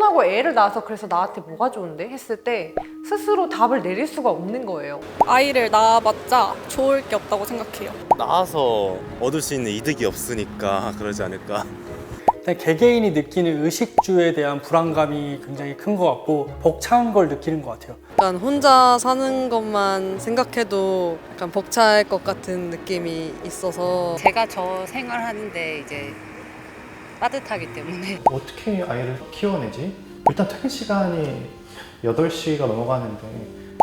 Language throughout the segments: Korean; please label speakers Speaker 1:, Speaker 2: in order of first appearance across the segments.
Speaker 1: 결혼하고 애를 낳아서 그래서 나한테 뭐가 좋은데? 했을 때 스스로 답을 내릴 수가 없는 거예요.
Speaker 2: 아이를 낳아봤자 좋을 게 없다고 생각해요.
Speaker 3: 낳아서 얻을 수 있는 이득이 없으니까 그러지 않을까.
Speaker 4: 일단 개개인이 느끼는 의식주에 대한 불안감이 굉장히 큰 것 같고 벅찬 걸 느끼는 것 같아요.
Speaker 5: 약간 혼자 사는 것만 생각해도 약간 벅찰 것 같은 느낌이 있어서
Speaker 6: 제가 저 생활하는데 이제 빠듯하기 때문에
Speaker 7: 어떻게 아이를 키워내지? 일단 퇴근 시간이 8시가 넘어가는데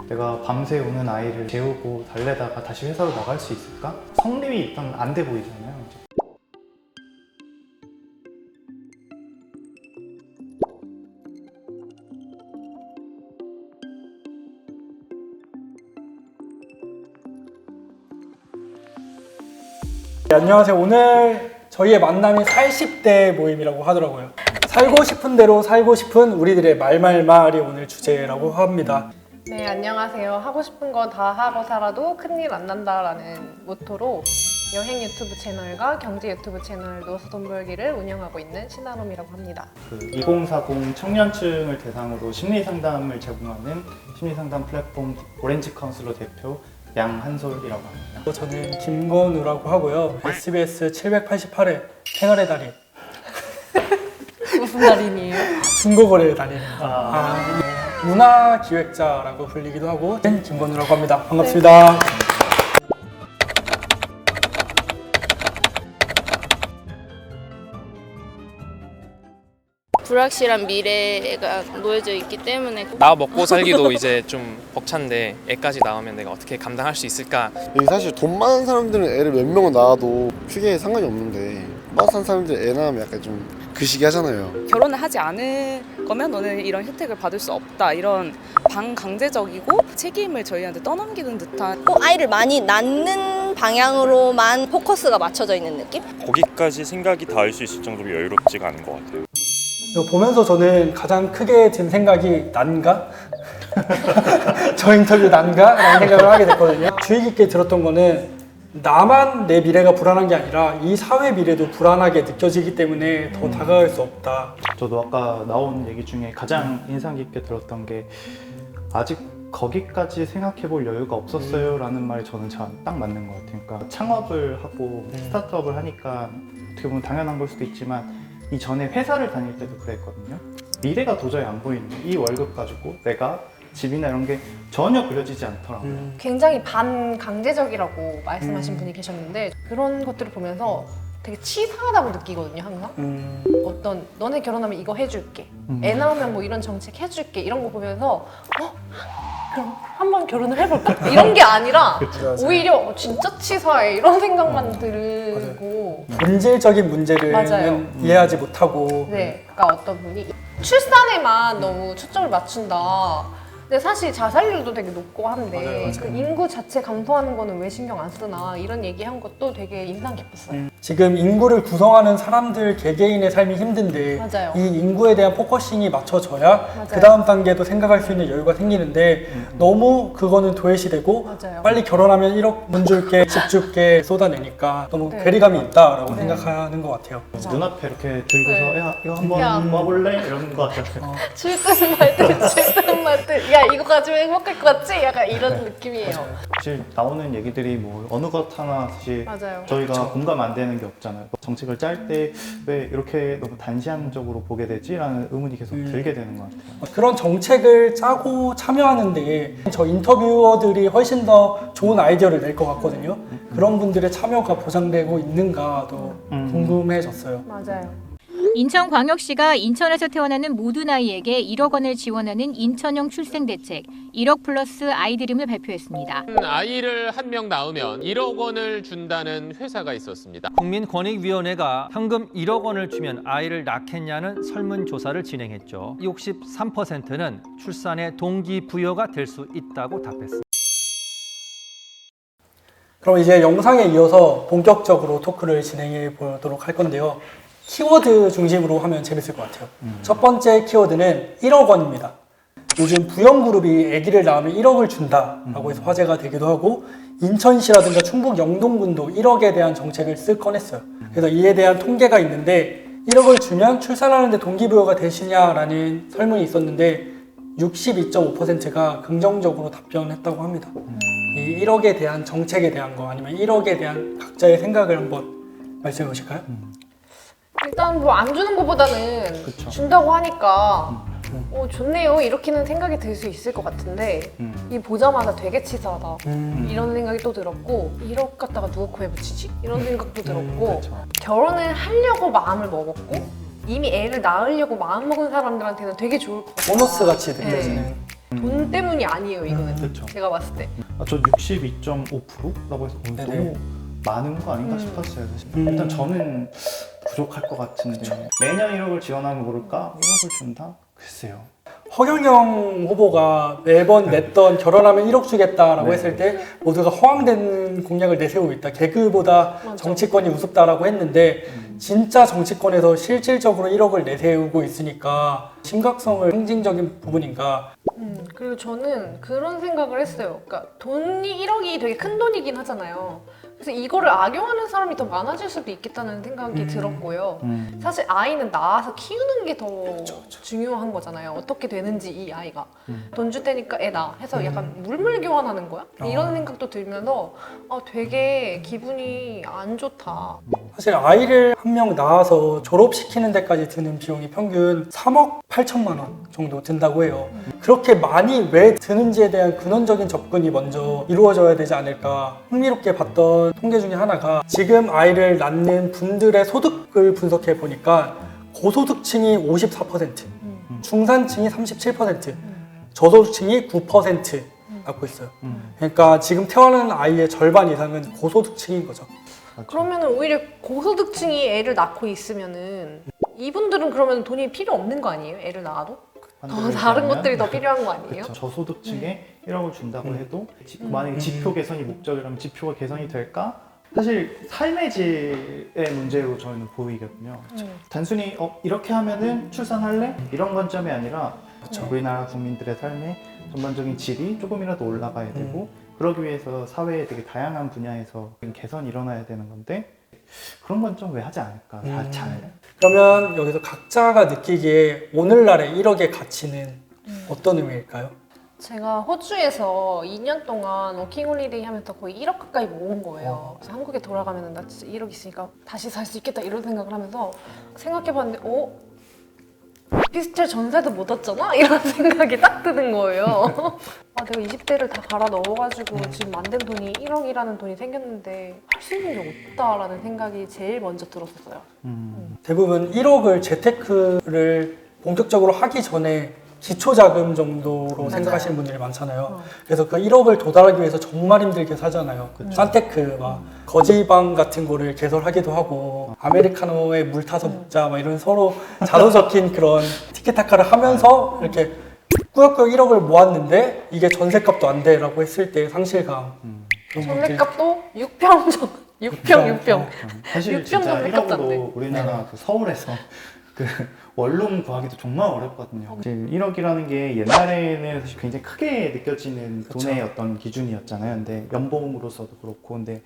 Speaker 7: 내가 밤새 우는 아이를 재우고 달래다가 다시 회사로 나갈 수 있을까? 성립이 일단 안 돼 보이잖아요.
Speaker 4: 네, 안녕하세요. 오늘 저희의 만남이 40대 모임이라고 하더라고요. 살고 싶은 대로 살고 싶은 우리들의 말말말이 오늘 주제라고 합니다.
Speaker 1: 네, 안녕하세요. 하고 싶은 거 다 하고 살아도 큰일 안 난다라는 모토로 여행 유튜브 채널과 경제 유튜브 채널 누워서 돈 벌기를 운영하고 있는 신아롬이라고 합니다.
Speaker 7: 2040 청년층을 대상으로 심리 상담을 제공하는 심리 상담 플랫폼 오렌지 카운슬러 대표 양한솔이라고 합니다.
Speaker 4: 저는 김건우라고 하고요. SBS 788회 생활의 달인
Speaker 1: 무슨 달인이에요?
Speaker 4: 중고거래의 달인입니다. 문화기획자라고 불리기도 하고 김건우라고 합니다. 반갑습니다.
Speaker 2: 불확실한 미래가 놓여져 있기 때문에
Speaker 8: 나 먹고 살기도 이제 좀 벅찬데 애까지 낳으면 내가 어떻게 감당할 수 있을까?
Speaker 9: 여기 사실 돈 많은 사람들은 애를 몇 명은 낳아도 크게 상관이 없는데 빠삭한 사람들은 애 낳으면 약간 좀 그 시기 하잖아요.
Speaker 10: 결혼을 하지 않을 거면 너는 이런 혜택을 받을 수 없다, 이런 반강제적이고 책임을 저희한테 떠넘기는 듯한
Speaker 11: 꼭 아이를 많이 낳는 방향으로만 포커스가 맞춰져 있는 느낌?
Speaker 12: 거기까지 생각이 닿을 수 있을 정도로 여유롭지가 않은 것 같아요.
Speaker 4: 이거 보면서 저는 가장 크게 든 생각이 난가? 저 인터뷰 난가? 라는 생각을 하게 됐거든요. 주의 깊게 들었던 거는 나만 내 미래가 불안한 게 아니라 이 사회 미래도 불안하게 느껴지기 때문에 더 다가갈 수 없다.
Speaker 7: 저도 아까 나온 얘기 중에 가장 인상 깊게 들었던 게 아직 거기까지 생각해 볼 여유가 없었어요 라는 말이 저는 딱 맞는 것 같아요. 그러니까 창업을 하고 스타트업을 하니까 어떻게 보면 당연한 걸 수도 있지만 이전에 회사를 다닐 때도 그랬거든요. 미래가 도저히 안 보이는 거예요. 이 월급 가지고 내가 집이나 이런 게 전혀 그려지지 않더라고요.
Speaker 1: 굉장히 반강제적이라고 말씀하신 분이 계셨는데 그런 것들을 보면서 되게 치사하다고 느끼거든요, 항상. 어떤 너네 결혼하면 이거 해줄게, 애 낳으면 뭐 이런 정책 해줄게 이런 거 보면서 그럼 한번 결혼을 해볼까? 이런 게 아니라 오히려 진짜 치사해 이런 생각만 들고
Speaker 4: 본질적인 문제를
Speaker 1: 맞아요.
Speaker 4: 이해하지 못하고
Speaker 1: 네, 그러니까 어떤 분이 출산에만 너무 초점을 맞춘다. 근데 사실 자살률도 되게 높고 한데
Speaker 4: 맞아요.
Speaker 1: 그 인구 자체 감소하는 거는 왜 신경 안 쓰나 이런 얘기한 것도 되게 인상 깊었어요.
Speaker 4: 지금 인구를 구성하는 사람들 개개인의 삶이 힘든데
Speaker 1: 맞아요.
Speaker 4: 이 인구에 대한 포커싱이 맞춰져야
Speaker 1: 맞아요.
Speaker 4: 그 다음 단계도 생각할 수 있는 여유가 생기는데 너무 그거는 도외시되고
Speaker 1: 맞아요.
Speaker 4: 빨리 결혼하면 1억 문 줄게 집 줄게 쏟아내니까 너무
Speaker 1: 네.
Speaker 4: 괴리감이 있다라고
Speaker 1: 네.
Speaker 4: 생각하는 것 같아요.
Speaker 7: 눈앞에 이렇게 들고서
Speaker 1: 네.
Speaker 7: 야 이거 한번
Speaker 1: 야.
Speaker 7: 모아볼래? 이런 거 같아요.
Speaker 1: 출산 말들 출산 말들 야 이거 가지고 행복할 것 같지? 약간 이런 느낌이에요.
Speaker 7: 사실 나오는 얘기들이 뭐 어느 것 하나 사실
Speaker 1: 맞아요.
Speaker 7: 저희가 공감 안 되는 게 없잖아요. 정책을 짤 때 왜 이렇게 너무 단시간적으로 보게 되지? 라는 의문이 계속 들게 되는 것 같아요.
Speaker 4: 그런 정책을 짜고 참여하는데 저 인터뷰어들이 훨씬 더 좋은 아이디어를 낼 것 같거든요. 그런 분들의 참여가 보장되고 있는가도 궁금해졌어요.
Speaker 1: 맞아요.
Speaker 13: 인천광역시가 인천에서 태어나는 모든 아이에게 1억 원을 지원하는 인천형 출생대책 1억 플러스 아이드림을 발표했습니다.
Speaker 14: 아이를 한 명 낳으면 1억 원을 준다는 회사가 있었습니다.
Speaker 15: 국민권익위원회가 현금 1억 원을 주면 아이를 낳겠냐는 설문조사를 진행했죠. 63%는 출산의 동기부여가 될 수 있다고 답했습니다.
Speaker 4: 그럼 이제 영상에 이어서 본격적으로 토크를 진행해 보도록 할 건데요. 키워드 중심으로 하면 재밌을 것 같아요. 첫 번째 키워드는 1억 원입니다. 요즘 부영그룹이 아기를 낳으면 1억을 준다라고 해서 화제가 되기도 하고 인천시라든가 충북 영동군도 1억에 대한 정책을 꺼냈어요. 그래서 이에 대한 통계가 있는데 1억을 주면 출산하는데 동기부여가 되시냐라는 설문이 있었는데 62.5%가 긍정적으로 답변했다고 합니다. 이 1억에 대한 정책에 대한 거 아니면 1억에 대한 각자의 생각을 한번 말씀해 보실까요?
Speaker 1: 일단 뭐 안 주는 것보다는
Speaker 7: 그쵸.
Speaker 1: 준다고 하니까 좋네요 이렇게는 생각이 들 수 있을 것 같은데 이 보자마자 되게 치사하다 이런 생각이 또 들었고 1억 갖다가 누가 코에 붙이지? 이런 생각도 들었고 결혼을 하려고 마음을 먹었고 이미 애를 낳으려고 마음먹은 사람들한테는 되게 좋을 것 같아요.
Speaker 4: 보너스 같이 느껴지는.
Speaker 1: 돈 때문이 아니에요 이거는.
Speaker 7: 그쵸.
Speaker 1: 제가 봤을 때.
Speaker 7: 저 62.5%라고 해서 너무 많은 거 아닌가 싶었어요. 사실. 일단 저는 부족할 것 같은데 매년 1억을 지원하면 모를까? 1억을 준다? 글쎄요.
Speaker 4: 허경영 후보가 매번 냈던 결혼하면 1억 주겠다라고
Speaker 7: 네.
Speaker 4: 했을 때 모두가 허황된 공약을 내세우고 있다. 개그보다
Speaker 1: 맞아.
Speaker 4: 정치권이 우습다라고 했는데 진짜 정치권에서 실질적으로 1억을 내세우고 있으니까 심각성을 상징적인 부분인가.
Speaker 1: 그리고 저는 그런 생각을 했어요. 그러니까 돈이 1억이 되게 큰 돈이긴 하잖아요. 그래서 이거를 악용하는 사람이 더 많아질 수도 있겠다는 생각이 들었고요. 사실 아이는 낳아서 키우는 게 더 중요한 거잖아요. 어떻게 되는지 이 아이가. 돈 줄 테니까 애 낳아 해서 약간 물물 교환하는 거야? 이런 생각도 들면서 되게 기분이 안 좋다.
Speaker 4: 사실 아이를 한 명 낳아서 졸업시키는 데까지 드는 비용이 평균 3억 8천만 원 정도 든다고 해요. 그렇게 많이 왜 드는지에 대한 근원적인 접근이 먼저 이루어져야 되지 않을까. 흥미롭게 봤던 통계 중에 하나가 지금 아이를 낳는 분들의 소득을 분석해 보니까 고소득층이 54%, 중산층이 37%, 저소득층이 9% 낳고 있어요. 그러니까 지금 태어나는 아이의 절반 이상은 고소득층인 거죠.
Speaker 1: 그러면은 오히려 고소득층이 애를 낳고 있으면은 이분들은 그러면 돈이 필요 없는 거 아니에요? 애를 낳아도? 더 다른 것들이 더 필요한 거 아니에요?
Speaker 7: 그쵸. 저소득층에 1억을 준다고 해도 만약에 지표 개선이 목적이라면 지표가 개선이 될까? 사실 삶의 질의 문제로 저는 보이거든요. 단순히 이렇게 하면은 출산할래? 이런 관점이 아니라 우리나라 국민들의 삶의 전반적인 질이 조금이라도 올라가야 되고 그러기 위해서 사회의 되게 다양한 분야에서 개선이 일어나야 되는 건데 그런 건 좀 왜 하지 않을까? 잘.
Speaker 4: 그러면 여기서 각자가 느끼기에 오늘날의 1억의 가치는 어떤 의미일까요?
Speaker 1: 제가 호주에서 2년 동안 워킹홀리데이 하면서 거의 1억 가까이 모은 거예요. 그래서 한국에 돌아가면 나 진짜 1억 있으니까 다시 살 수 있겠다 이런 생각을 하면서 생각해봤는데 오피스텔 전세도 못 얻잖아? 이런 생각이 딱 드는 거예요. 내가 20대를 다 갈아 넣어가지고 지금 만든 돈이 1억이라는 돈이 생겼는데 할 수 있는 게 없다라는 생각이 제일 먼저 들었었어요.
Speaker 4: 대부분 1억을 재테크를 본격적으로 하기 전에 기초자금 정도로 생각하시는 분들이 많잖아요. 그래서 그 1억을 도달하기 위해서 정말 힘들게 사잖아요. 산테크, 거지방 같은 거를 개설하기도 하고 아메리카노에 물 타서 먹자 이런 서로 자도 적힌 그런 티켓타카를 하면서 이렇게 꾸역꾸역 1억을 모았는데 이게 전세값도 안 돼라고 했을 때 상실감.
Speaker 1: 전세값도 6평.
Speaker 7: 사실
Speaker 1: 6평
Speaker 7: 진짜
Speaker 1: 전세값도 안 돼.
Speaker 7: 1억으로 우리나라 그 서울에서 그 원룸 구하기도 정말 어렵거든요. 1억이라는 게 옛날에는 사실 굉장히 크게 느껴지는 돈의 어떤 기준이었잖아요. 근데 연봉으로서도 그렇고, 근데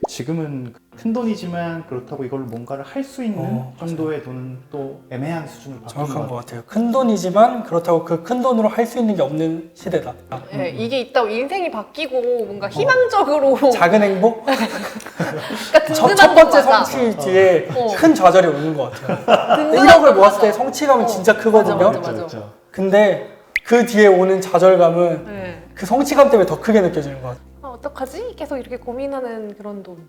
Speaker 7: 지금은 큰 돈이지만 그렇다고 이걸로 뭔가를 할 수 있는 정도의 돈은 또 애매한 수준으로 바뀐
Speaker 4: 정확한 것 같아요. 큰 돈이지만 그렇다고 그 큰 돈으로 할 수 있는 게 없는 시대다.
Speaker 1: 네, 이게 있다고 인생이 바뀌고 뭔가 희망적으로
Speaker 4: 작은 행복?
Speaker 1: 그러니까
Speaker 4: 첫 번째 성취 뒤에 큰 좌절이 오는 것 같아요. 1억을 모았을 때 성취감은 진짜 크거든요.
Speaker 1: 맞아.
Speaker 4: 근데 그 뒤에 오는 좌절감은 그 성취감 때문에 더 크게 느껴지는 것 같아요.
Speaker 1: 어떡하지? 계속 이렇게 고민하는 그런 돈.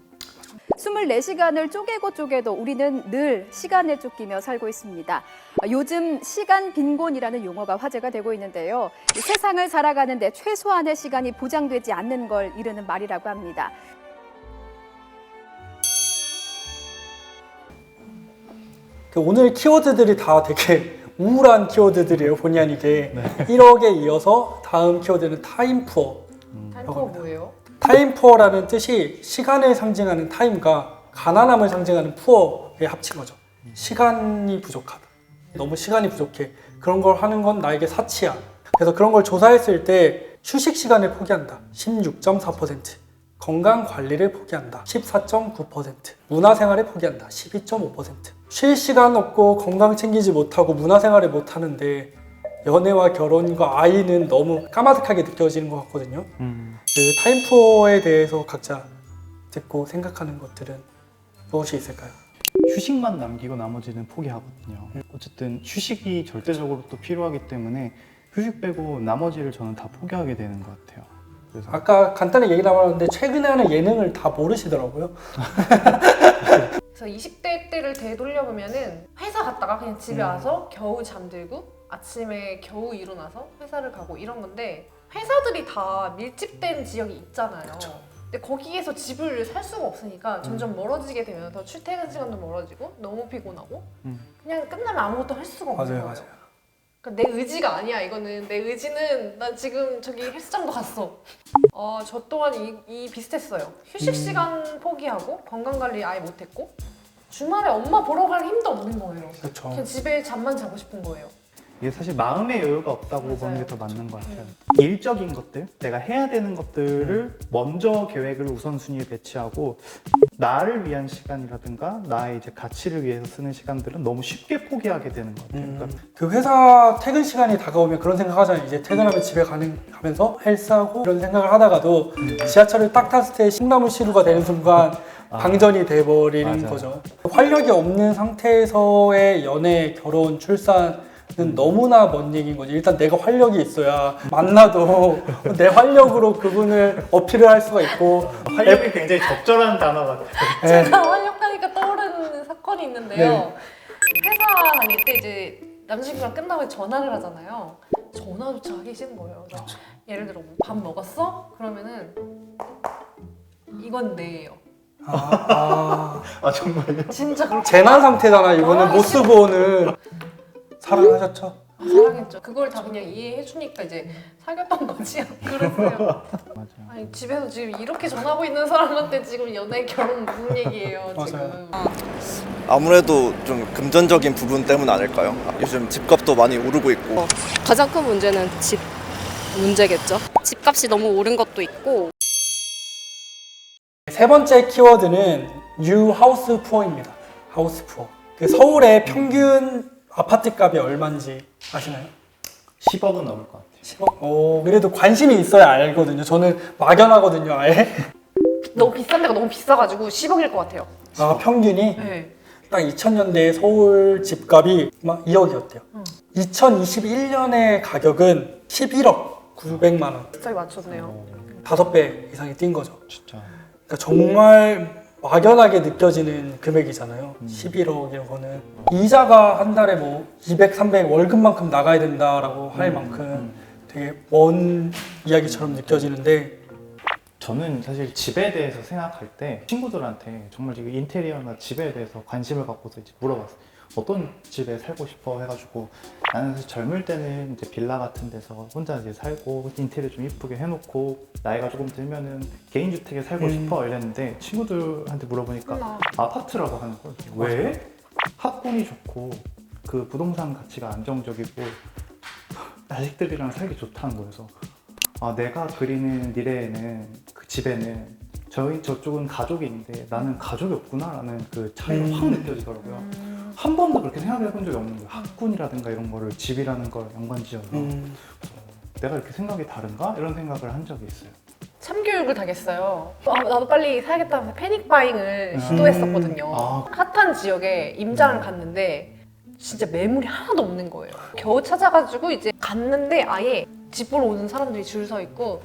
Speaker 16: 24시간을 쪼개고 쪼개도 우리는 늘 시간에 쫓기며 살고 있습니다. 요즘 시간 빈곤이라는 용어가 화제가 되고 있는데요. 세상을 살아가는데 최소한의 시간이 보장되지 않는 걸 이르는 말이라고 합니다.
Speaker 4: 오늘 키워드들이 다 되게 우울한 키워드들이에요. 본의 아니게. 1억에 이어서 다음 키워드는 타임푸어.
Speaker 1: 타임푸어 뭐예요?
Speaker 4: 타임푸어라는 뜻이 시간을 상징하는 타임과 가난함을 상징하는 푸어에 합친 거죠. 시간이 부족하다. 너무 시간이 부족해. 그런 걸 하는 건 나에게 사치야. 그래서 그런 걸 조사했을 때 휴식 시간을 포기한다. 16.4%. 건강 관리를 포기한다 14.9%, 문화생활을 포기한다 12.5%. 쉴 시간 없고 건강 챙기지 못하고 문화생활을 못하는데 연애와 결혼과 아이는 너무 까마득하게 느껴지는 것 같거든요. 그 타임푸어에 대해서 각자 듣고 생각하는 것들은 무엇이 있을까요?
Speaker 7: 휴식만 남기고 나머지는 포기하거든요. 어쨌든 휴식이 절대적으로 또 필요하기 때문에 휴식 빼고 나머지를 저는 다 포기하게 되는 것 같아요. 그래서
Speaker 4: 아까 간단히 얘기 나왔는데 최근에 하는 예능을 다 모르시더라고요.
Speaker 1: 그래서 20대 때를 되돌려보면은 회사 갔다가 그냥 집에 와서 겨우 잠들고 아침에 겨우 일어나서 회사를 가고 이런 건데 회사들이 다 밀집된 지역이 있잖아요. 근데 거기에서 집을 살 수가 없으니까 점점 멀어지게 되면서 출퇴근 시간도 멀어지고 너무 피곤하고 그냥 끝나면 아무것도 할 수가 없는 거예요.
Speaker 4: 맞아요.
Speaker 1: 그러니까 내 의지가 아니야 이거는. 내 의지는 난 지금 저기 헬스장도 갔어. 저 또한 이 비슷했어요. 휴식 시간 포기하고 건강관리 아예 못했고 주말에 엄마 보러 갈 힘도 없는 거예요.
Speaker 4: 그렇죠.
Speaker 1: 그냥 집에 잠만 자고 싶은 거예요.
Speaker 7: 이게 사실 마음의 여유가 없다고 보는 게 더 맞는 것 같아요. 일적인 것들, 내가 해야 되는 것들을 먼저 계획을 우선순위에 배치하고 나를 위한 시간이라든가 나의 이제 가치를 위해서 쓰는 시간들은 너무 쉽게 포기하게 되는 것 같아요. 그러니까
Speaker 4: 그 회사 퇴근 시간이 다가오면 그런 생각 하잖아요. 이제 퇴근하면 집에 가면서 헬스하고 이런 생각을 하다가도 지하철을 딱 탔을 때 콩나물 시루가 되는 순간 방전이 돼버리는
Speaker 7: 맞아요.
Speaker 4: 거죠. 활력이 없는 상태에서의 연애, 결혼, 출산은 너무나 먼 얘기인 거지. 일단 내가 활력이 있어야 만나도 내 활력으로 그분을 어필을 할 수가 있고.
Speaker 7: 활력이 굉장히 적절한 단어 같아요.
Speaker 1: 제가 활력하니까 떠오르는 사건이 있는데요. 회사 다닐 때 이제 남자친구랑 끝나고 전화를 하잖아요. 전화조차 하기 싫은 거예요. 그래서 예를 들어 밥 먹었어? 그러면은 이건 네예요.
Speaker 7: 정말요?
Speaker 1: 진짜 그렇게
Speaker 4: 재난 상태잖아. 이거는 못 쓰고 오는. 사랑하셨죠?
Speaker 1: 사랑했죠. 그걸 다 그냥 이해해주니까 이제 사귀었던 거지. 그랬어요. 아니 집에서 지금 이렇게 전화하고 있는 사람한테 지금 연애, 결혼 무슨 얘기예요 지금.
Speaker 17: 아무래도 좀 금전적인 부분 때문 아닐까요? 요즘 집값도 많이 오르고 있고.
Speaker 2: 가장 큰 문제는 집 문제겠죠. 집값이 너무 오른 것도 있고.
Speaker 4: 세 번째 키워드는 뉴 하우스 푸어입니다. 하우스 푸어. 그 서울의 평균 아파트 값이 얼마인지 아시나요?
Speaker 7: 10억은 넘을 것 같아요.
Speaker 4: 10억? 그래도 관심이 있어야 알거든요. 저는 막연하거든요, 아예.
Speaker 1: 너무 비싼 데가 너무 비싸가지고 10억일 것 같아요.
Speaker 4: 평균이?
Speaker 1: 네.
Speaker 4: 딱 2000년대 서울 집값이 막 2억이었대요. 2021년의 가격은 11억 900만 원.
Speaker 1: 비싸게 맞췄네요.
Speaker 4: 5배 이상이 뛴 거죠.
Speaker 7: 진짜.
Speaker 4: 그러니까 정말 막연하게 느껴지는 금액이잖아요. 11억 이런 거는. 이자가 한 달에 뭐 200, 300 월급만큼 나가야 된다라고 할 만큼 되게 먼 이야기처럼 느껴지는데
Speaker 7: 저는 사실 집에 대해서 생각할 때 친구들한테 정말 이거 인테리어나 집에 대해서 관심을 갖고서 이제 물어봤어요. 어떤 집에 살고 싶어 해가지고 나는 사실 젊을 때는 이제 빌라 같은 데서 혼자 이제 살고 인테리어 좀 이쁘게 해놓고 나이가 조금 들면은 개인주택에 살고 싶어 이랬는데 친구들한테 물어보니까 아파트라고 하는 거예요. 왜? 학군이 좋고 그 부동산 가치가 안정적이고 자식들이랑 살기 좋다는 거여서 내가 그리는 미래에는 그 집에는 저쪽은 가족이 있는데 나는 가족이 없구나라는 그 차이가 확 느껴지더라고요. 한 번도 그렇게 생각해 본 적이 없는 거예요. 학군이라든가 이런 거를 집이라는 걸 연관지어서 내가 이렇게 생각이 다른가? 이런 생각을 한 적이 있어요.
Speaker 1: 참교육을 당했어요. 나도 빨리 사야겠다면서 패닉바잉을 시도했었거든요. 핫한 지역에 임장을 갔는데 진짜 매물이 하나도 없는 거예요. 겨우 찾아가지고 이제 갔는데 아예 집 보러 오는 사람들이 줄 서 있고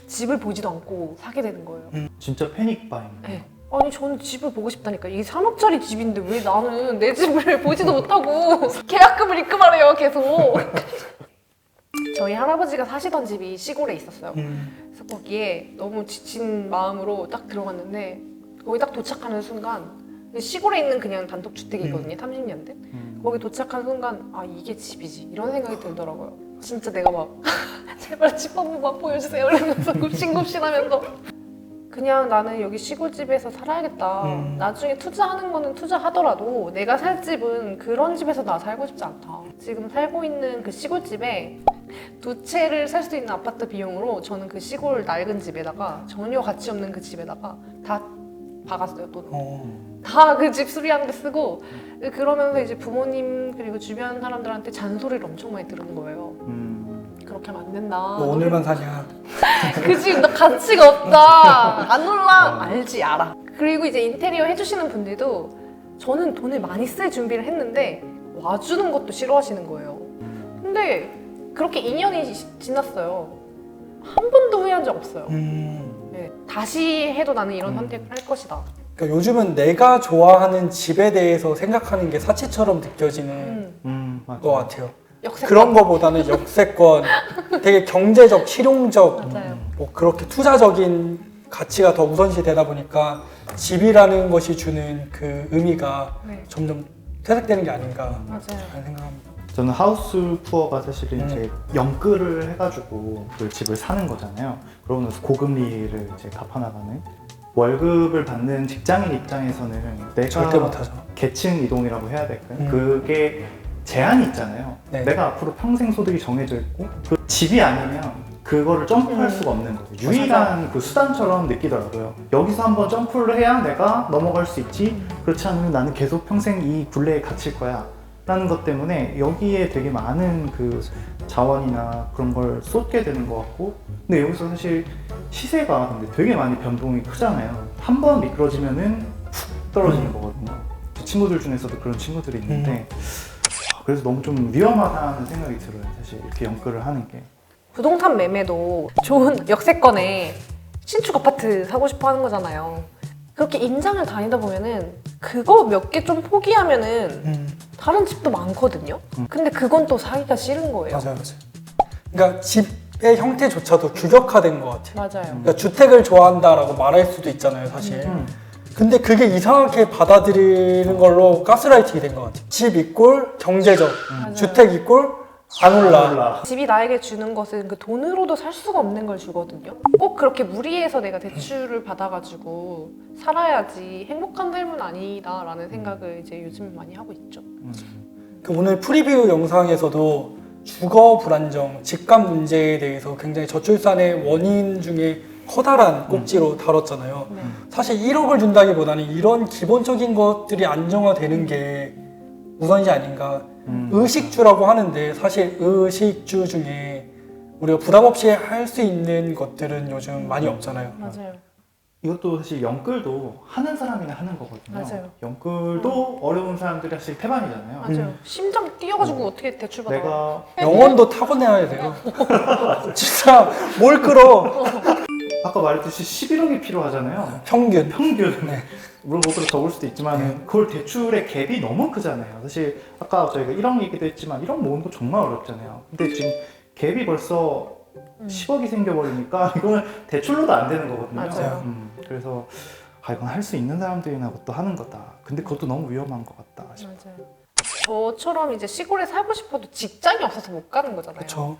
Speaker 1: 집을 보지도 않고 사게 되는 거예요.
Speaker 7: 진짜 패닉바잉.
Speaker 1: 네. 아니 저는 집을 보고 싶다니까. 이게 3억짜리 집인데 왜 나는 내 집을 보지도 못하고 계약금을 입금하래요 계속. 저희 할아버지가 사시던 집이 시골에 있었어요. 그래서 거기에 너무 지친 마음으로 딱 들어갔는데 거기 딱 도착하는 순간 시골에 있는 그냥 단독주택이거든요. 30년대. 거기 도착하는 순간 이게 집이지 이런 생각이 들더라고요. 진짜 내가 막 제발 집 한 번만 보여주세요 이러면서 굽신굽신하면서 그냥 나는 여기 시골집에서 살아야겠다. 나중에 투자하는 거는 투자하더라도 내가 살 집은 그런 집에서 나 살고 싶지 않다. 지금 살고 있는 그 시골집에 두 채를 살 수 있는 아파트 비용으로 저는 그 시골 낡은 집에다가 전혀 가치 없는 그 집에다가 다 박았어요. 돈. 다 그 집 수리하는 데 쓰고 그러면서 이제 부모님 그리고 주변 사람들한테 잔소리를 엄청 많이 들은 거예요. 그렇게 하면 안 된다.
Speaker 4: 너 오늘만 사냐?
Speaker 1: 그 집 너 가치가 없다. 안 올라. 알지 알아. 그리고 이제 인테리어 해주시는 분들도 저는 돈을 많이 쓸 준비를 했는데 와주는 것도 싫어하시는 거예요. 근데 그렇게 2년이 지났어요. 한 번도 후회한 적 없어요. 네, 다시 해도 나는 이런 선택을 할 것이다.
Speaker 4: 그러니까 요즘은 내가 좋아하는 집에 대해서 생각하는 게 사치처럼 느껴지는 것 같아요.
Speaker 1: 역세권.
Speaker 4: 그런 거보다는 역세권, 되게 경제적, 실용적,
Speaker 1: 맞아요.
Speaker 4: 뭐 그렇게 투자적인 가치가 더 우선시 되다 보니까 집이라는 것이 주는 그 의미가
Speaker 1: 네.
Speaker 4: 점점 퇴색되는 게 아닌가
Speaker 1: 맞아요.
Speaker 4: 라는 생각합니다.
Speaker 7: 저는 하우스 푸어가 사실은 이제 연끌을 해가지고 그 집을 사는 거잖아요. 그러고 나서 고금리를 이제 갚아나가는, 월급을 받는 직장인 입장에서는 내가
Speaker 4: 절대 못하죠.
Speaker 7: 계층 이동이라고 해야 될까요? 그게 제한이 있잖아요.
Speaker 4: 네.
Speaker 7: 내가 앞으로 평생 소득이 정해져 있고 그 집이 아니면 그거를 점프할 수가 없는 거죠. 유일한 그 수단처럼 느끼더라고요. 여기서 한번 점프를 해야 내가 넘어갈 수 있지, 그렇지 않으면 나는 계속 평생 이 굴레에 갇힐 거야 라는 것 때문에 여기에 되게 많은 그 자원이나 그런 걸 쏟게 되는 것 같고, 근데 여기서 사실 시세가 근데 되게 많이 변동이 크잖아요. 한 번 미끄러지면은 푹 떨어지는 거거든요. 제 친구들 중에서도 그런 친구들이 있는데 그래서 너무 좀 위험하다는 생각이 들어요. 사실 이렇게 연끌을 하는 게.
Speaker 1: 부동산 매매도 좋은 역세권에 신축 아파트 사고 싶어 하는 거잖아요. 그렇게 임장을 다니다 보면은 그거 몇 개 좀 포기하면은 다른 집도 많거든요. 근데 그건 또 사기가 싫은 거예요.
Speaker 4: 맞아요. 그러니까 집의 형태조차도 규격화된 것 같아요.
Speaker 1: 맞아요.
Speaker 4: 그러니까 주택을 좋아한다라고 말할 수도 있잖아요, 사실. 근데 그게 이상하게 받아들이는 걸로 가스라이팅이 된 것 같아요. 집 이꼴 경제적, 주택 이꼴 안 올라.
Speaker 1: 집이 나에게 주는 것은 그 돈으로도 살 수가 없는 걸 주거든요. 꼭 그렇게 무리해서 내가 대출을 받아가지고 살아야지 행복한 삶은 아니다라는 생각을 이제 요즘 많이 하고 있죠.
Speaker 4: 오늘 프리뷰 영상에서도 주거 불안정, 집값 문제에 대해서 굉장히 저출산의 원인 중에 커다란 꼭지로 다뤘잖아요. 사실 1억을 준다기보다는 이런 기본적인 것들이 안정화되는 게 우선이 아닌가. 의식주라고 하는데 사실 의식주 중에 우리가 부담 없이 할 수 있는 것들은 요즘 많이 없잖아요.
Speaker 1: 맞아요.
Speaker 7: 이것도 사실 연끌도 하는 사람이나 하는 거거든요.
Speaker 1: 맞아요.
Speaker 7: 연끌도 어려운 사람들이 사실 태반이잖아요.
Speaker 1: 맞아요. 심장 뛰어가지고 어떻게 대출 받아?
Speaker 7: 내가
Speaker 4: 영혼도 타고내야 돼요. 진짜 뭘 끌어.
Speaker 7: 아까 말했듯이 11억이 필요하잖아요.
Speaker 4: 평균.
Speaker 7: 네. 물론 그것보다 적을 수도 있지만 그걸 대출의 갭이 너무 크잖아요. 사실 아까 저희가 1억 얘기도 했지만 1억 모으는 거 정말 어렵잖아요. 근데 지금 갭이 벌써 10억이 생겨버리니까 이거는 대출로도 안 되는 거거든요.
Speaker 1: 맞아요.
Speaker 7: 그래서 이건 할 수 있는 사람들이나 그것도 하는 거다. 근데 그것도 너무 위험한 것 같다.
Speaker 1: 맞아요. 저처럼 이제 시골에 살고 싶어도 직장이 없어서 못 가는 거잖아요.
Speaker 4: 그렇죠.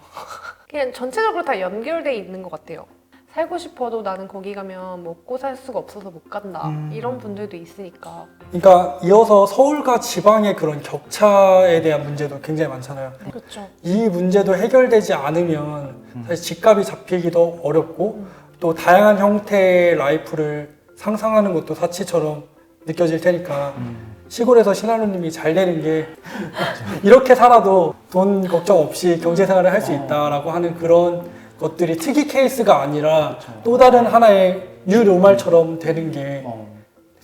Speaker 1: 그냥 전체적으로 다 연결돼 있는 것 같아요. 살고 싶어도 나는 거기 가면 먹고 살 수가 없어서 못 간다. 이런 분들도 있으니까.
Speaker 4: 그러니까 이어서 서울과 지방의 그런 격차에 대한 문제도 굉장히 많잖아요.
Speaker 1: 그렇죠.
Speaker 4: 이 문제도 해결되지 않으면 사실 집값이 잡히기도 어렵고 또 다양한 형태의 라이프를 상상하는 것도 사치처럼 느껴질 테니까 시골에서 신한우님이 잘 되는 게 이렇게 살아도 돈 걱정 없이 경제생활을 할 수 있다라고 하는 그런 것들이 특이 케이스가 아니라 또 다른 하나의 뉴노멀처럼 되는 게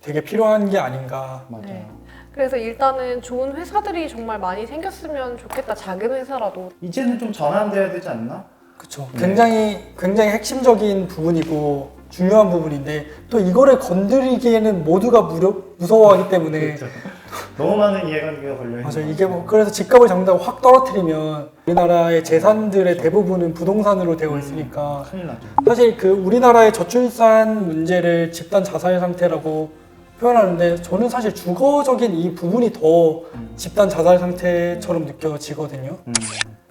Speaker 4: 되게 필요한 게 아닌가.
Speaker 1: 네. 그래서 일단은 좋은 회사들이 정말 많이 생겼으면 좋겠다. 작은 회사라도.
Speaker 7: 이제는 좀 전환돼야 되지 않나?
Speaker 4: 그렇죠. 굉장히 핵심적인 부분이고 중요한 부분인데 또 이거를 건드리기에는 모두가 무서워하기 때문에
Speaker 7: 너무 많은 이해관계가 걸려있는
Speaker 4: 맞아요. 이게 뭐 그래서 집값을 잡는다고 확 떨어뜨리면 우리나라의 재산들의 대부분은 부동산으로 되어 있으니까
Speaker 7: 큰일 나죠.
Speaker 4: 사실 그 우리나라의 저출산 문제를 집단 자살 상태라고 표현하는데 저는 사실 주거적인 이 부분이 더 집단 자살 상태처럼 느껴지거든요.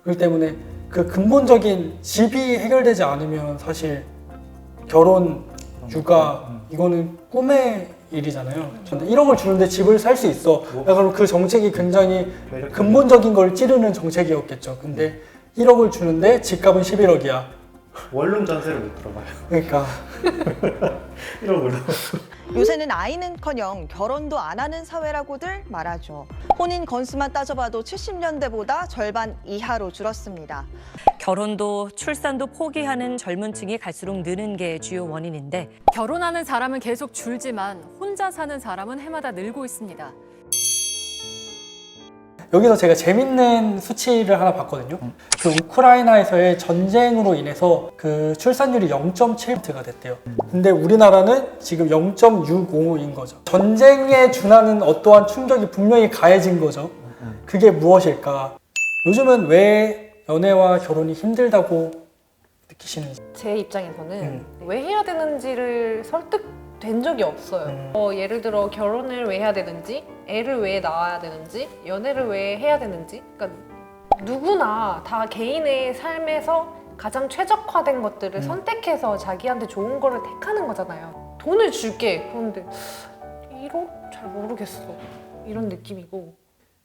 Speaker 4: 그렇기 때문에 그 근본적인 집이 해결되지 않으면 사실 결혼, 육아 이거는 꿈의 일이잖아요. 근데 1억을 주는데 집을 살 수 있어. 그럼 그 정책이 굉장히 근본적인 걸 찌르는 정책이었겠죠. 근데 1억을 주는데 집값은 11억이야.
Speaker 7: 원룸 전세를 못 들어봐요.
Speaker 4: 그러니까
Speaker 7: 1억으로.
Speaker 18: 요새는 아이는커녕 결혼도 안 하는 사회라고들 말하죠. 혼인 건수만 따져봐도 70년대보다 절반 이하로 줄었습니다.
Speaker 19: 결혼도 출산도 포기하는 젊은 층이 갈수록 느는 게 주요 원인인데
Speaker 20: 결혼하는 사람은 계속 줄지만 혼자 사는 사람은 해마다 늘고 있습니다.
Speaker 4: 여기서 제가 재밌는 수치를 하나 봤거든요. 그 우크라이나에서의 전쟁으로 인해서 그 출산율이 0.7%가 됐대요. 근데 우리나라는 지금 0.65인 거죠. 전쟁에 준하는 어떠한 충격이 분명히 가해진 거죠. 그게 무엇일까? 요즘은 왜 연애와 결혼이 힘들다고 느끼시는지?
Speaker 1: 제 입장에서는 왜 해야 되는지를 설득된 적이 없어요. 예를 들어 결혼을 왜 해야 되는지, 애를 왜 낳아야 되는지, 연애를 왜 해야 되는지. 그러니까 누구나 다 개인의 삶에서 가장 최적화된 것들을 선택해서 자기한테 좋은 거를 택하는 거잖아요. 돈을 줄게. 그런데 1억? 잘 모르겠어. 이런 느낌이고.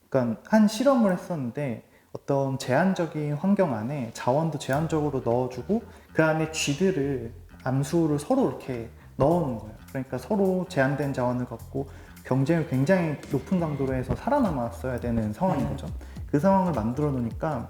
Speaker 7: 그러니까 한 실험을 했었는데 어떤 제한적인 환경 안에 자원도 제한적으로 넣어주고 그 안에 쥐들을 암수를 서로 이렇게 넣어놓은 거예요. 그러니까 서로 제한된 자원을 갖고 경쟁을 굉장히 높은 강도로 해서 살아남았어야 되는 상황인 거죠. 그 상황을 만들어 놓으니까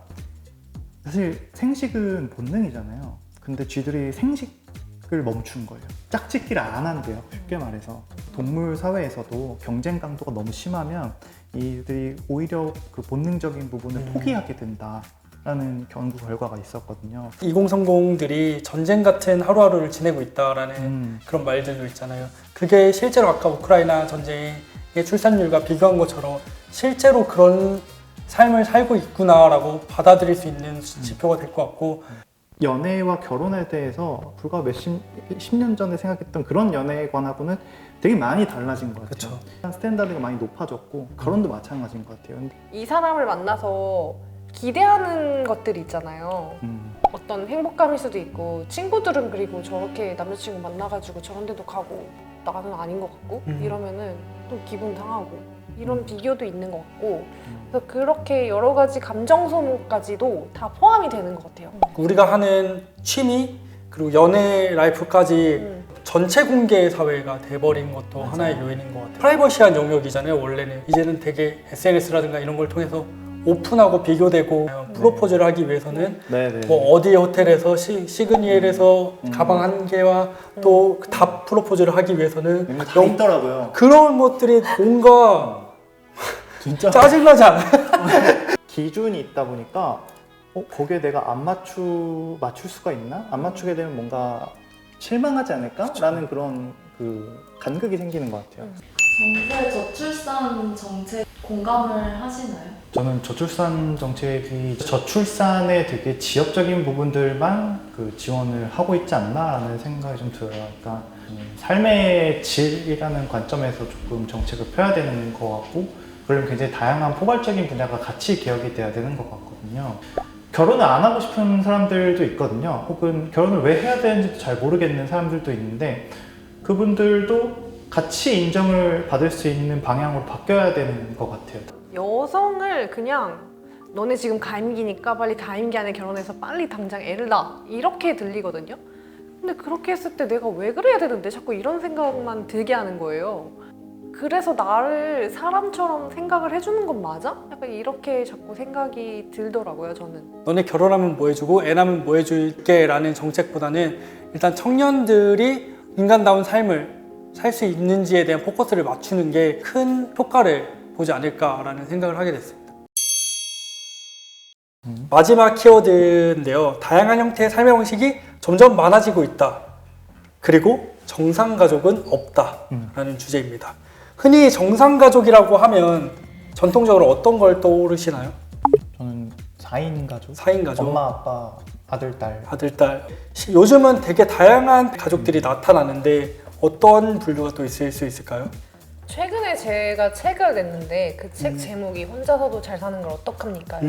Speaker 7: 사실 생식은 본능이잖아요. 근데 쥐들이 생식을 멈춘 거예요. 짝짓기를 안 한대요. 쉽게 말해서. 동물 사회에서도 경쟁 강도가 너무 심하면 이들이 오히려 그 본능적인 부분을 포기하게 된다라는 연구 결과가 있었거든요.
Speaker 4: 2030들이 전쟁 같은 하루하루를 지내고 있다라는 그런 말들도 있잖아요. 그게 실제로 아까 우크라이나 전쟁의 출산율과 비교한 것처럼 실제로 그런 삶을 살고 있구나라고 받아들일 수 있는 지표가 될 것 같고,
Speaker 7: 연애와 결혼에 대해서 불과 10년 전에 생각했던 그런 연애관하고는 되게 많이 달라진 것 같아요. 그쵸. 스탠다드가 많이 높아졌고 결혼도 마찬가지인 것 같아요.
Speaker 1: 이 사람을 만나서 기대하는 것들이 있잖아요. 어떤 행복감일 수도 있고, 친구들은 그리고 저렇게 남자친구 만나가지고 저런 데도 가고 나는 아닌 것 같고 이러면은 또 기분 상하고 이런 비교도 있는 것 같고, 그래서 그렇게 여러 가지 감정 소모까지도 다 포함이 되는 것 같아요.
Speaker 4: 우리가 하는 취미 그리고 연애 라이프까지 전체 공개 사회가 돼버린 것도 하나의 요인인 것 같아요. 프라이버시한 영역이잖아요. 원래는 이제는 되게 SNS라든가 이런 걸 통해서 오픈하고 비교되고, 프로포즈를 하기 위해서는 뭐 어디의 호텔에서 시그니엘에서 가방 한 개와 또 답 프로포즈를 하기 위해서는
Speaker 7: 다 있더라고요.
Speaker 4: 그런 것들이 뭔가 진짜 짜증나지 않아요?
Speaker 7: 기준이 있다 보니까 거기에 내가 안 맞출 수가 있나? 안 맞추게 되면 뭔가 실망하지 않을까? 라는 그런 그 간극이 생기는 것 같아요.
Speaker 21: 정부의 저출산 정책 공감을 하시나요?
Speaker 7: 저는 저출산 정책이 저출산의 되게 지역적인 부분들만 그 지원을 하고 있지 않나라는 생각이 좀 들어요. 그러니까 삶의 질이라는 관점에서 조금 정책을 펴야 되는 것 같고, 그러면 굉장히 다양한 포괄적인 분야가 같이 개혁이 돼야 되는 것 같거든요. 결혼을 안 하고 싶은 사람들도 있거든요. 혹은 결혼을 왜 해야 되는지도 잘 모르겠는 사람들도 있는데, 그분들도 같이 인정을 받을 수 있는 방향으로 바뀌어야 되는 것 같아요.
Speaker 1: 여성을 그냥 너네 지금 가임기니까 빨리 가임기 안에 결혼해서 빨리 당장 애를 낳아, 이렇게 들리거든요. 근데 그렇게 했을 때 내가 왜 그래야 되는데 자꾸 이런 생각만 들게 하는 거예요. 그래서 나를 사람처럼 생각을 해주는 건 맞아? 약간 이렇게 자꾸 생각이 들더라고요, 저는.
Speaker 4: 너네 결혼하면 뭐 해주고 애 낳으면 뭐 해줄게 라는 정책보다는 일단 청년들이 인간다운 삶을 살 수 있는지에 대한 포커스를 맞추는 게 큰 효과를 보지 않을까라는 생각을 하게 됐습니다. 마지막 키워드인데요. 다양한 형태의 삶의 방식이 점점 많아지고 있다. 그리고 정상가족은 없다라는 주제입니다. 흔히 정상가족이라고 하면 전통적으로 어떤 걸 떠오르시나요?
Speaker 7: 저는 4인 가족?
Speaker 4: 4인 가족.
Speaker 7: 엄마, 아빠, 아들, 딸.
Speaker 4: 아들, 딸. 요즘은 되게 다양한 가족들이 나타나는데 어떤 분류가 또 있을 수 있을까요?
Speaker 1: 최근에 제가 책을 냈는데 그 책 제목이 혼자서도 잘 사는 걸 어떡합니까요?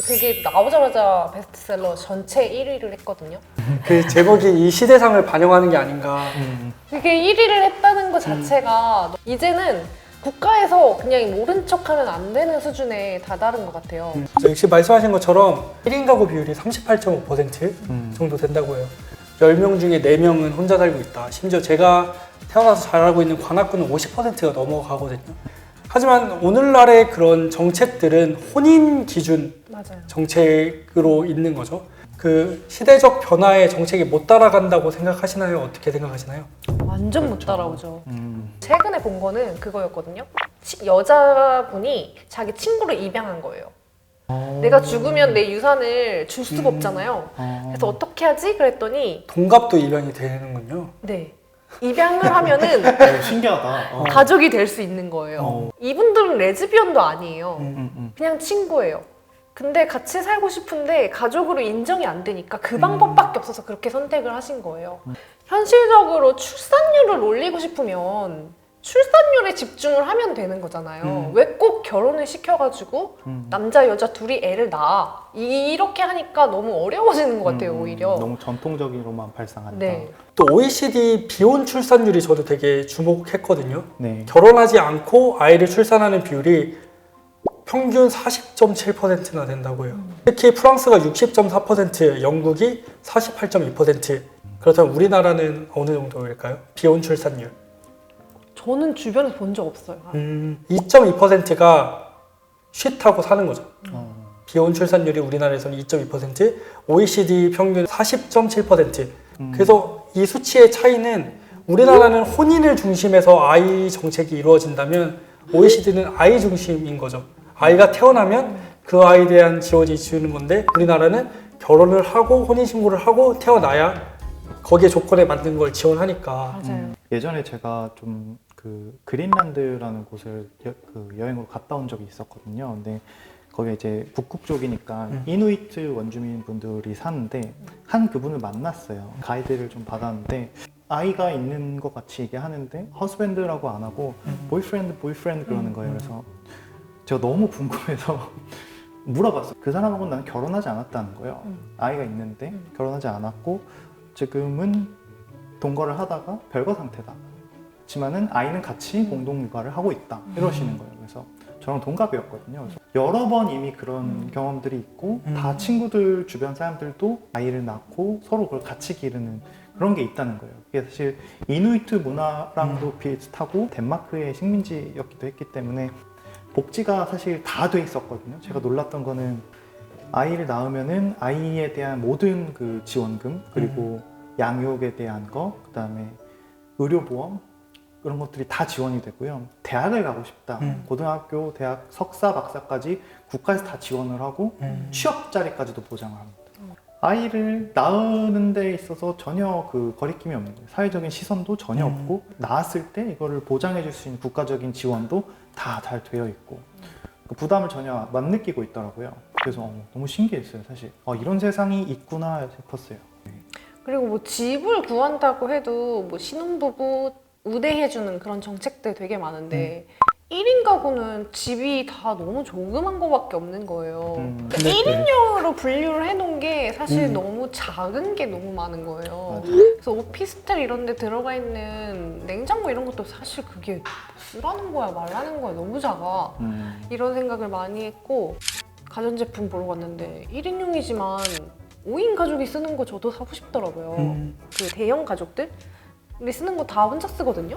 Speaker 1: 그게 나오자마자 베스트셀러 전체 1위를 했거든요.
Speaker 4: 그 제목이 이 시대상을 반영하는 게 아닌가.
Speaker 1: 그게 1위를 했다는 것 자체가 이제는 국가에서 그냥 모른 척하면 안 되는 수준에 다다른 것 같아요.
Speaker 4: 역시 말씀하신 것처럼 1인 가구 비율이 38.5% 정도 된다고 해요. 10명 중에 4명은 혼자 살고 있다. 심지어 제가 태어나서 잘 알고 있는 관악구는 50%가 넘어가거든요. 하지만 오늘날의 그런 정책들은 혼인 기준
Speaker 1: 맞아요.
Speaker 4: 정책으로 있는 거죠. 그 시대적 변화에 정책이 못 따라간다고 생각하시나요? 어떻게 생각하시나요?
Speaker 1: 완전 못 따라오죠. 최근에 본 거는 그거였거든요. 여자분이 자기 친구를 입양한 거예요. 내가 죽으면 내 유산을 줄 수가 없잖아요. 그래서 어떻게 하지? 그랬더니
Speaker 4: 동갑도 입양이 되는군요.
Speaker 1: 네. 입양을 하면은
Speaker 7: 신기하다.
Speaker 1: 가족이 될 수 있는 거예요. 이분들은 레즈비언도 아니에요. 그냥 친구예요. 근데 같이 살고 싶은데 가족으로 인정이 안 되니까 그 방법밖에 없어서 그렇게 선택을 하신 거예요. 현실적으로 출산율을 올리고 싶으면 출산율에 집중을 하면 되는 거잖아요. 왜 꼭 결혼을 시켜가지고 남자 여자 둘이 애를 낳아 이렇게 하니까 너무 어려워지는 것 같아요. 오히려
Speaker 7: 너무 전통적으로만 발상한다.
Speaker 1: 네.
Speaker 4: 또 OECD 비혼 출산율이 저도 되게 주목했거든요.
Speaker 7: 네.
Speaker 4: 결혼하지 않고 아이를 출산하는 비율이 평균 40.7%나 된다고 해요. 특히 프랑스가 60.4%, 영국이 48.2%. 그렇다면 우리나라는 어느 정도일까요? 비혼 출산율.
Speaker 1: 저는 주변에서 본 적 없어요.
Speaker 4: 2.2%가 쉿하고 사는 거죠. 비혼 출산율이 우리나라에서는 2.2%, OECD 평균 40.7%. 그래서 이 수치의 차이는 우리나라는 혼인을 중심해서 아이 정책이 이루어진다면 OECD는 아이 중심인 거죠. 아이가 태어나면 그 아이에 대한 지원이 주는 건데 우리나라는 결혼을 하고 혼인신고를 하고 태어나야 거기에 조건에 맞는 걸 지원하니까.
Speaker 1: 맞아요.
Speaker 7: 예전에 제가 좀 그 그린란드라는 곳을 여행으로 갔다 온 적이 있었거든요. 근데 거기 이제 북극 쪽이니까 이누이트 원주민 분들이 사는데 한 그분을 만났어요. 가이드를 좀 받았는데 아이가 있는 것 같이 얘기하는데 허스밴드라고 안 하고 보이프렌드 그러는 거예요. 그래서 제가 너무 궁금해서 물어봤어요. 그 사람하고는 나는 결혼하지 않았다는 거예요. 아이가 있는데 결혼하지 않았고 지금은 동거를 하다가 별거 상태다. 하지만은 아이는 같이 공동 육아를 하고 있다. 이러시는 거예요. 그래서 저랑 동갑이었거든요. 그래서 여러 번 이미 그런 경험들이 있고 다 친구들 주변 사람들도 아이를 낳고 서로 그걸 같이 기르는 그런 게 있다는 거예요. 이게 사실 이누이트 문화랑도 비슷하고 덴마크의 식민지였기도 했기 때문에 복지가 사실 다 돼 있었거든요. 제가 놀랐던 거는 아이를 낳으면은 아이에 대한 모든 그 지원금 그리고 양육에 대한 거 그다음에 의료보험 그런 것들이 다 지원이 되고요. 대학을 가고 싶다. 고등학교, 대학, 석사, 박사까지 국가에서 다 지원을 하고 취업 자리까지도 보장을 합니다. 아이를 낳는 데 있어서 전혀 그 거리낌이 없는 거예요. 사회적인 시선도 전혀 없고 낳았을 때 이거를 보장해 줄 수 있는 국가적인 지원도 다 잘 되어 있고 그 부담을 전혀 안 느끼고 있더라고요. 그래서 너무 신기했어요. 사실 이런 세상이 있구나 싶었어요.
Speaker 1: 그리고 뭐 집을 구한다고 해도 뭐 신혼부부 우대해주는 그런 정책들 되게 많은데 1인 가구는 집이 다 너무 조그만 거밖에 없는 거예요. 그러니까 1인용으로 분류를 해놓은 게 사실 너무 작은 게 너무 많은 거예요. 그래서 오피스텔 이런 데 들어가 있는 냉장고 이런 것도 사실 그게 쓰라는 거야 말라는 거야 너무 작아. 이런 생각을 많이 했고 가전제품 보러 갔는데 1인용이지만 5인 가족이 쓰는 거 저도 사고 싶더라고요. 그 대형 가족들? 우리 쓰는 거 다 혼자 쓰거든요.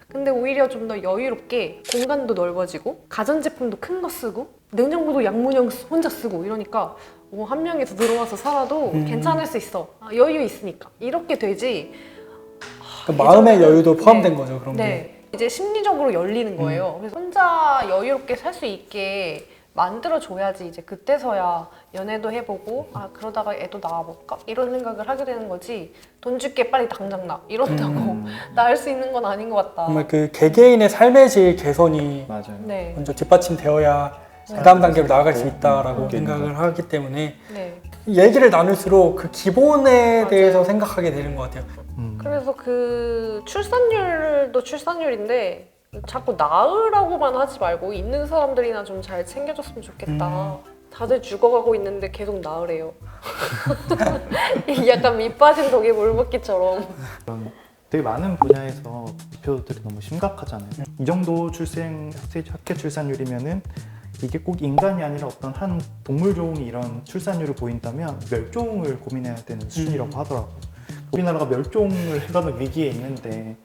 Speaker 1: 근데 오히려 좀 더 여유롭게 공간도 넓어지고 가전제품도 큰 거 쓰고 냉장고도 양문형 혼자 쓰고 이러니까 한 명이서 들어와서 살아도 괜찮을 수 있어. 여유 있으니까 이렇게 되지.
Speaker 4: 마음의 여유도 포함된 거죠 그런 게.
Speaker 1: 이제 심리적으로 열리는 거예요. 그래서 혼자 여유롭게 살 수 있게 만들어줘야지 이제 그때서야 연애도 해보고 그러다가 애도 낳아볼까? 이런 생각을 하게 되는 거지 돈 줄게 빨리 당장 낳아 이런다고 낳을 수 있는 건 아닌 것 같다.
Speaker 4: 정말 그 개개인의 삶의 질 개선이 먼저 뒷받침되어야 그 다음 단계로 나아갈 수 있다라고 생각을 하기 때문에 얘기를 나눌수록 그 기본에 대해서 생각하게 되는 것 같아요.
Speaker 1: 그래서 그 출산율도 출산율인데 자꾸 낳으라고만 하지 말고 있는 사람들이나 좀 잘 챙겨줬으면 좋겠다. 다들 죽어가고 있는데 계속 낳으래요. 약간 밑 빠진 독에 물 붓기처럼.
Speaker 7: 되게 많은 분야에서 지표들이 너무 심각하잖아요. 이 정도 학교 출산율이면은 이게 꼭 인간이 아니라 어떤 한 동물종이 이런 출산율을 보인다면 멸종을 고민해야 되는 수준이라고 하더라고요. 우리나라가 멸종을 해가는 위기에 있는데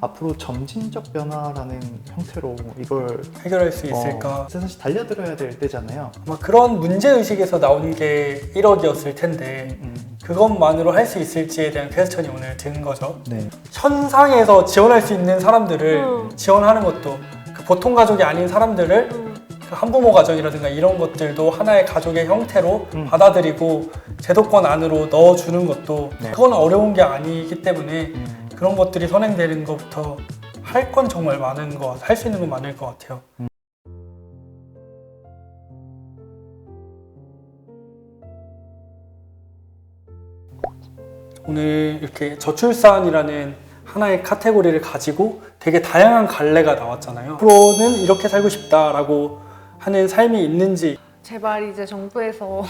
Speaker 7: 앞으로 점진적 변화라는 형태로 이걸
Speaker 4: 해결할 수 있을까?
Speaker 7: 사실 달려들어야 될 때잖아요.
Speaker 4: 아마 그런 문제의식에서 나온 게 1억이었을 텐데 그것만으로 할 수 있을지에 대한 퀘스천이 오늘 든 거죠.
Speaker 7: 네.
Speaker 4: 현상에서 지원할 수 있는 사람들을 지원하는 것도 그 보통 가족이 아닌 사람들을 그 한부모 가정이라든가 이런 것들도 하나의 가족의 형태로 받아들이고 제도권 안으로 넣어주는 것도 그건 어려운 게 아니기 때문에 그런 것들이 선행되는 것부터 할 건 정말 많은 것 같아요. 할 수 있는 건 많을 것 같아요. 오늘 이렇게 저출산이라는 하나의 카테고리를 가지고 되게 다양한 갈래가 나왔잖아요. 앞으로는 이렇게 살고 싶다라고 하는 삶이 있는지
Speaker 1: 제발 이제 정부에서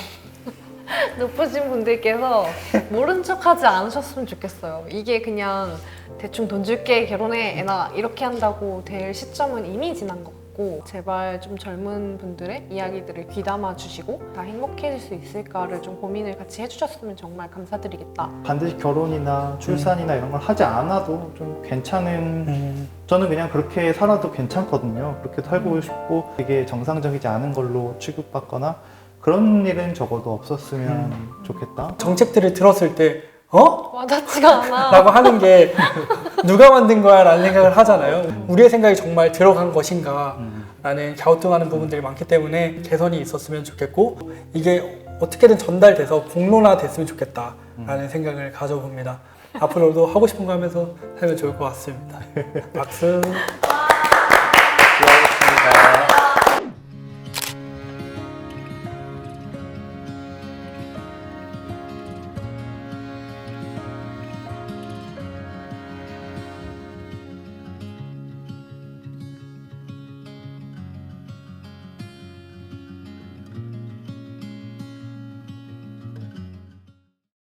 Speaker 1: 높으신 분들께서 모른 척하지 않으셨으면 좋겠어요. 이게 그냥 대충 돈 줄게 결혼해 애나 이렇게 한다고 될 시점은 이미 지난 것 같고 제발 좀 젊은 분들의 이야기들을 귀담아 주시고 다 행복해질 수 있을까를 좀 고민을 같이 해주셨으면 정말 감사드리겠다.
Speaker 7: 반드시 결혼이나 출산이나 이런 걸 하지 않아도 좀 괜찮은 저는 그냥 그렇게 살아도 괜찮거든요. 그렇게 살고 싶고 되게 정상적이지 않은 걸로 취급받거나 그런 일은 적어도 없었으면 좋겠다.
Speaker 4: 정책들을 들었을 때
Speaker 1: 와닿지가 않아
Speaker 4: 라고 하는 게 누가 만든 거야 라는 생각을 하잖아요. 우리의 생각이 정말 들어간 것인가 라는 갸우뚱하는 부분들이 많기 때문에 개선이 있었으면 좋겠고 이게 어떻게든 전달돼서 공론화 됐으면 좋겠다 라는 생각을 가져봅니다. 앞으로도 하고 싶은 거 하면서 살면 좋을 것 같습니다. 박수.